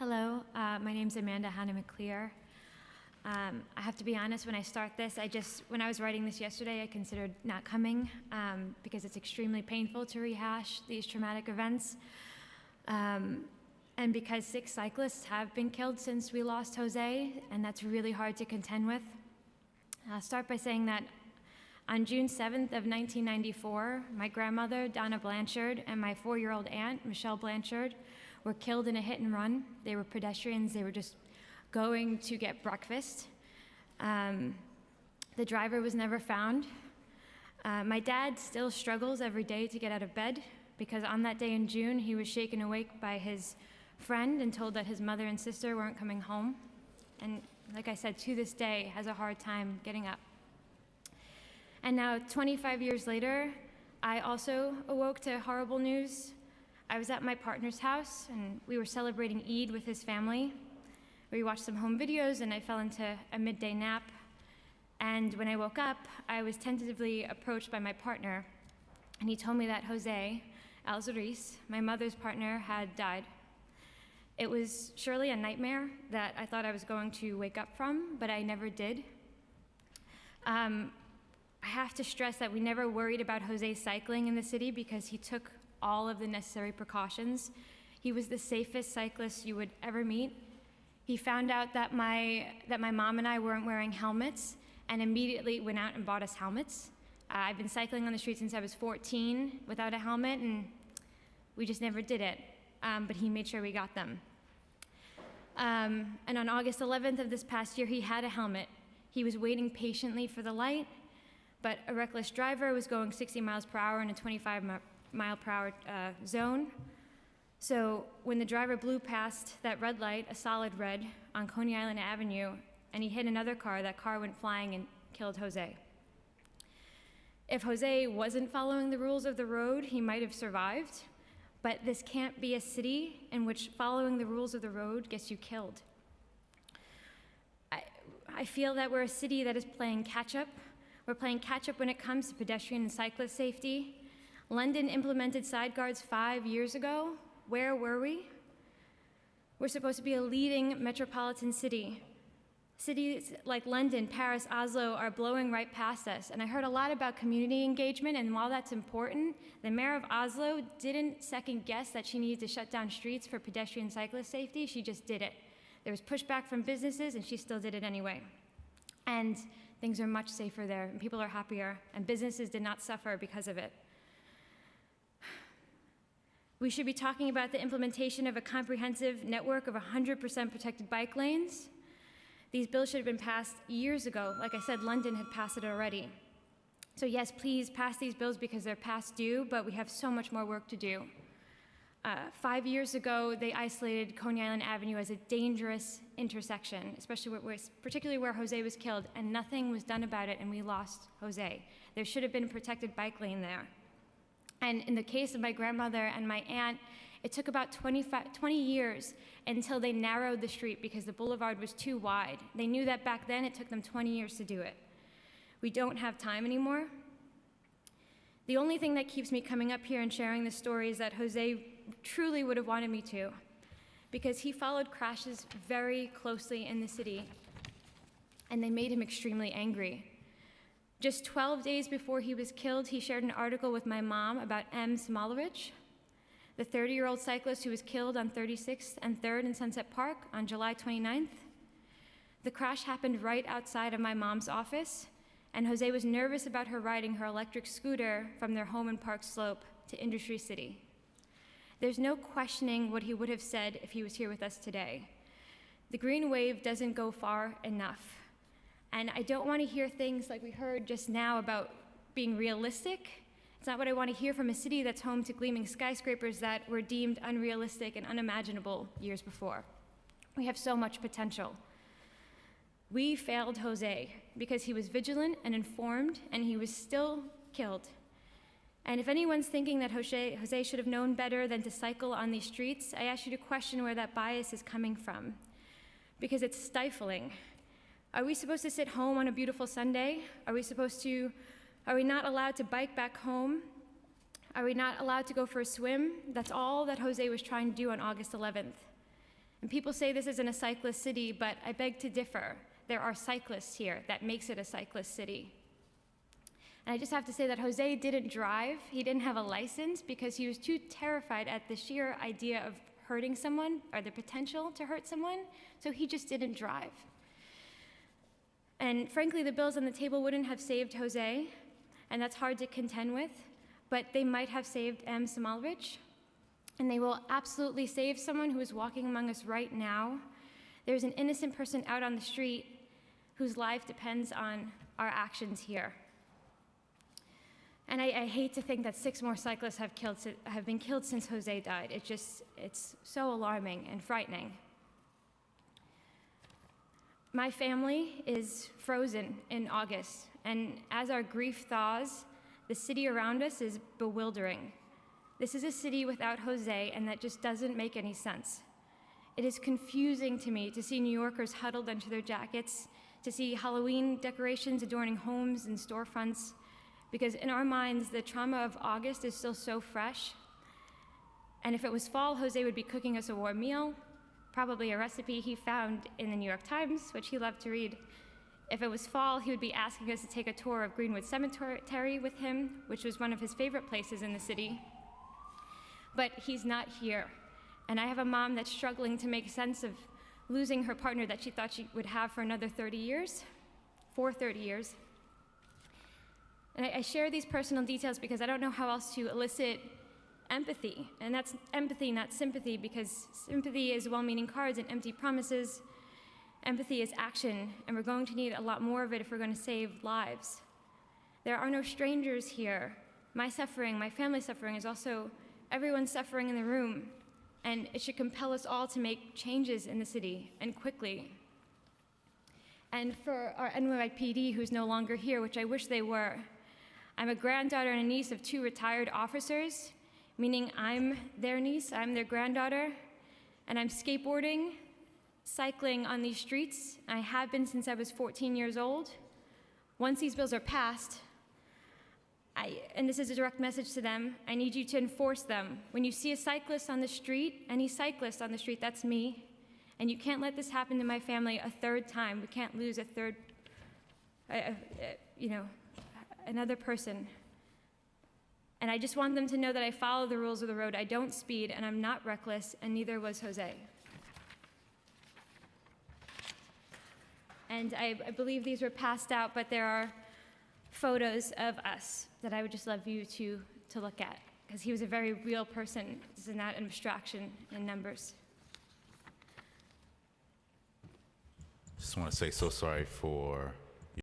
Hello, my name's Amanda Hannah McClear. I have to be honest, when I start this, when I was writing this yesterday, I considered not coming because it's extremely painful to rehash these traumatic events. And because 6 cyclists have been killed since we lost Jose, and that's really hard to contend with. I'll start by saying that on June 7th of 1994, my grandmother, Donna Blanchard, and my 4-year-old aunt, Michelle Blanchard, were killed in a hit and run. They were pedestrians. They were just going to get breakfast. The driver was never found. My dad still struggles every day to get out of bed because on that day in June, he was shaken awake by his friend and told that his mother and sister weren't coming home. And like I said, to this day, has a hard time getting up. And now, 25 years later, I also awoke to horrible news. I was at my partner's house, and we were celebrating Eid with his family. We watched some home videos, and I fell into a midday nap. And when I woke up, I was tentatively approached by my partner, and he told me that Jose Alzariz, my mother's partner, had died. It was surely a nightmare that I thought I was going to wake up from, but I never did. I have to stress that we never worried about Jose cycling in the city because he took all of the necessary precautions. He was the safest cyclist you would ever meet. He found out that my mom and I weren't wearing helmets and immediately went out and bought us helmets. I've been cycling on the street since I was 14 without a helmet, and we just never did it. But he made sure we got them. And on August 11th of this past year, he had a helmet. He was waiting patiently for the light, but a reckless driver was going 60 miles per hour in a 25-mile-per-hour zone. So when the driver blew past that red light, a solid red, on Coney Island Avenue, and he hit another car, that car went flying and killed Jose. If Jose wasn't following the rules of the road, he might have survived, but this can't be a city in which following the rules of the road gets you killed. I feel that we're a city that is playing catch-up. We're playing catch-up when it comes to pedestrian and cyclist safety. London implemented side guards 5 years ago. Where were we? We're supposed to be a leading metropolitan city. Cities like London, Paris, Oslo are blowing right past us. And I heard a lot about community engagement, and while that's important, the mayor of Oslo didn't second guess that she needed to shut down streets for pedestrian and cyclist safety. She just did it. There was pushback from businesses, and she still did it anyway. And things are much safer there, and people are happier, and businesses did not suffer because of it. We should be talking about the implementation of a comprehensive network of 100% protected bike lanes. These bills should have been passed years ago. Like I said, London had passed it already. So yes, please pass these bills because they're past due, but we have so much more work to do. 5 years ago, they isolated Coney Island Avenue as a dangerous intersection, particularly where Jose was killed, and nothing was done about it, and we lost Jose. There should have been a protected bike lane there. And in the case of my grandmother and my aunt, it took about 20 years until they narrowed the street because the boulevard was too wide. They knew that back then. It took them 20 years to do it. We don't have time anymore. The only thing that keeps me coming up here and sharing this story is that Jose truly would have wanted me to, because he followed crashes very closely in the city, and they made him extremely angry. Just 12 days before he was killed, he shared an article with my mom about M. Smolovich, the 30-year-old cyclist who was killed on 36th and 3rd in Sunset Park on July 29th. The crash happened right outside of my mom's office, and Jose was nervous about her riding her electric scooter from their home in Park Slope to Industry City. There's no questioning what he would have said if he was here with us today. The green wave doesn't go far enough. And I don't want to hear things like we heard just now about being realistic. It's not what I want to hear from a city that's home to gleaming skyscrapers that were deemed unrealistic and unimaginable years before. We have so much potential. We failed Jose because he was vigilant and informed, and he was still killed. And if anyone's thinking that Jose should have known better than to cycle on these streets, I ask you to question where that bias is coming from, because it's stifling. Are we supposed to sit home on a beautiful Sunday? Are we not allowed to bike back home? Are we not allowed to go for a swim? That's all that Jose was trying to do on August 11th. And people say this isn't a cyclist city, but I beg to differ. There are cyclists here. That makes it a cyclist city. And I just have to say that Jose didn't drive. He didn't have a license because he was too terrified at the sheer idea of hurting someone or the potential to hurt someone, so he just didn't drive. And frankly, the bills on the table wouldn't have saved Jose, and that's hard to contend with, but they might have saved M. Samalrich, and they will absolutely save someone who is walking among us right now. There's an innocent person out on the street whose life depends on our actions here. And I hate to think that 6 more cyclists have been killed since Jose died. It's so alarming and frightening. My family is frozen in August, and as our grief thaws, the city around us is bewildering. This is a city without Jose, and that just doesn't make any sense. It is confusing to me to see New Yorkers huddled under their jackets, to see Halloween decorations adorning homes and storefronts, because in our minds, the trauma of August is still so fresh. And if it was fall, Jose would be cooking us a warm meal, probably a recipe he found in the New York Times, which he loved to read. If it was fall, he would be asking us to take a tour of Greenwood Cemetery with him, which was one of his favorite places in the city. But he's not here. And I have a mom that's struggling to make sense of losing her partner that she thought she would have for another 30 years. And I share these personal details because I don't know how else to elicit empathy. And that's empathy, not sympathy, because sympathy is well-meaning cards and empty promises. Empathy is action, and we're going to need a lot more of it if we're going to save lives. There are no strangers here. My suffering, my family's suffering, is also everyone's suffering in the room, and it should compel us all to make changes in the city, and quickly. And for our NYPD, who's no longer here, which I wish they were, I'm a granddaughter and a niece of 2 retired officers, meaning I'm their niece, I'm their granddaughter, and I'm skateboarding, cycling on these streets. I have been since I was 14 years old. Once these bills are passed, and this is a direct message to them, I need you to enforce them. When you see a cyclist on the street, any cyclist on the street, that's me, and you can't let this happen to my family a 3rd time. We can't lose a third, another person. And I just want them to know that I follow the rules of the road. I don't speed, and I'm not reckless, and neither was Jose. And I believe these were passed out, but there are photos of us that I would just love you to look at, because he was a very real person. This is not an abstraction in numbers. Just want to say so sorry for